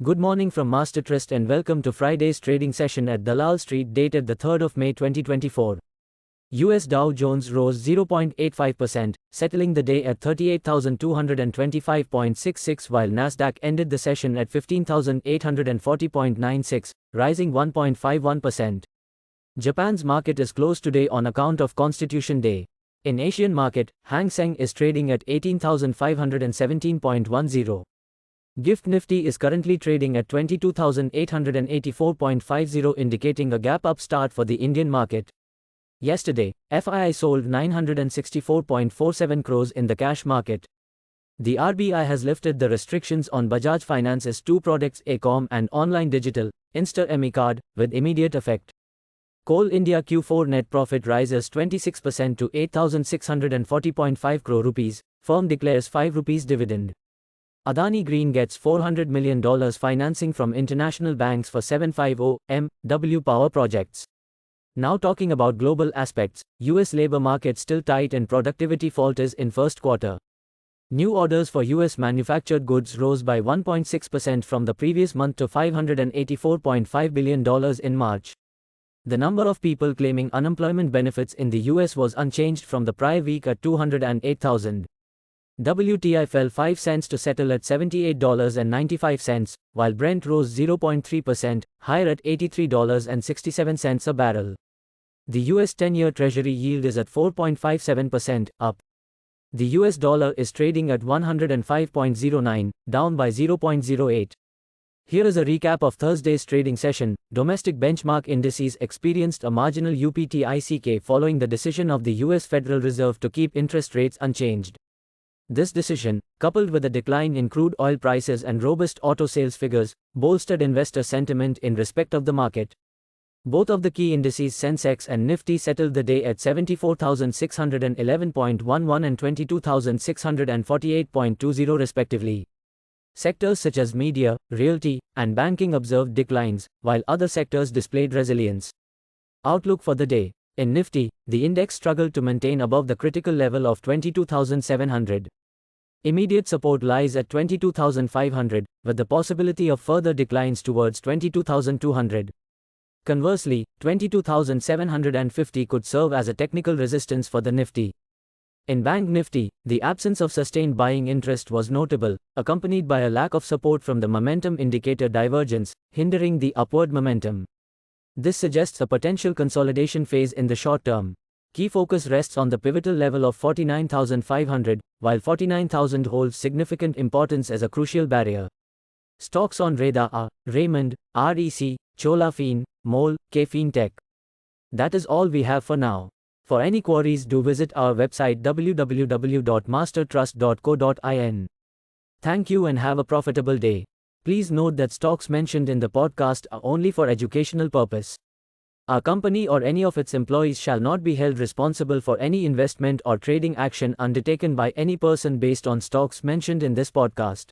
Good morning from Master Trust and welcome to Friday's trading session at Dalal Street dated the 3rd of May 2024. US Dow Jones rose 0.85%, settling the day at 38,225.66 while Nasdaq ended the session at 15,840.96, rising 1.51%. Japan's market is closed today on account of Constitution Day. In Asian market, Hang Seng is trading at 18,517.10. GIFT Nifty is currently trading at 22,884.50, indicating a gap-up start for the Indian market. Yesterday, FII sold 964.47 crores in the cash market. The RBI has lifted the restrictions on Bajaj Finance's two products Acom and Online Digital, Insta-ME Card, with immediate effect. Coal India Q4 net profit rises 26% to 8,640.5 crore rupees, firm declares 5 rupees dividend. Adani Green gets $400 million financing from international banks for 750 MW power projects. Now talking about global aspects, US labor market still tight and productivity falters in first quarter. New orders for US manufactured goods rose by 1.6% from the previous month to $584.5 billion in March. The number of people claiming unemployment benefits in the US was unchanged from the prior week at 208,000. WTI fell 5 cents to settle at $78.95, while Brent rose 0.3%, higher at $83.67 a barrel. The US 10-year Treasury yield is at 4.57%, up. The US dollar is trading at 105.09, down by 0.08. Here is a recap of Thursday's trading session. Domestic benchmark indices experienced a marginal uptick following the decision of the US Federal Reserve to keep interest rates unchanged. This decision, coupled with a decline in crude oil prices and robust auto sales figures, bolstered investor sentiment in respect of the market. Both of the key indices Sensex and Nifty settled the day at 74,611.11 and 22,648.20 respectively. Sectors such as media, realty, and banking observed declines, while other sectors displayed resilience. Outlook for the day. In Nifty, the index struggled to maintain above the critical level of 22,700. Immediate support lies at 22,500, with the possibility of further declines towards 22,200. Conversely, 22,750 could serve as a technical resistance for the Nifty. In Bank Nifty, the absence of sustained buying interest was notable, accompanied by a lack of support from the momentum indicator divergence, hindering the upward momentum. This suggests a potential consolidation phase in the short term. Key focus rests on the pivotal level of 49,500, while 49,000 holds significant importance as a crucial barrier. Stocks on radar are Raymond, REC, Cholafin, MOL, KFintech. That is all we have for now. For any queries, do visit our website www.mastertrust.co.in. Thank you and have a profitable day. Please note that stocks mentioned in the podcast are only for educational purpose. Our company or any of its employees shall not be held responsible for any investment or trading action undertaken by any person based on stocks mentioned in this podcast.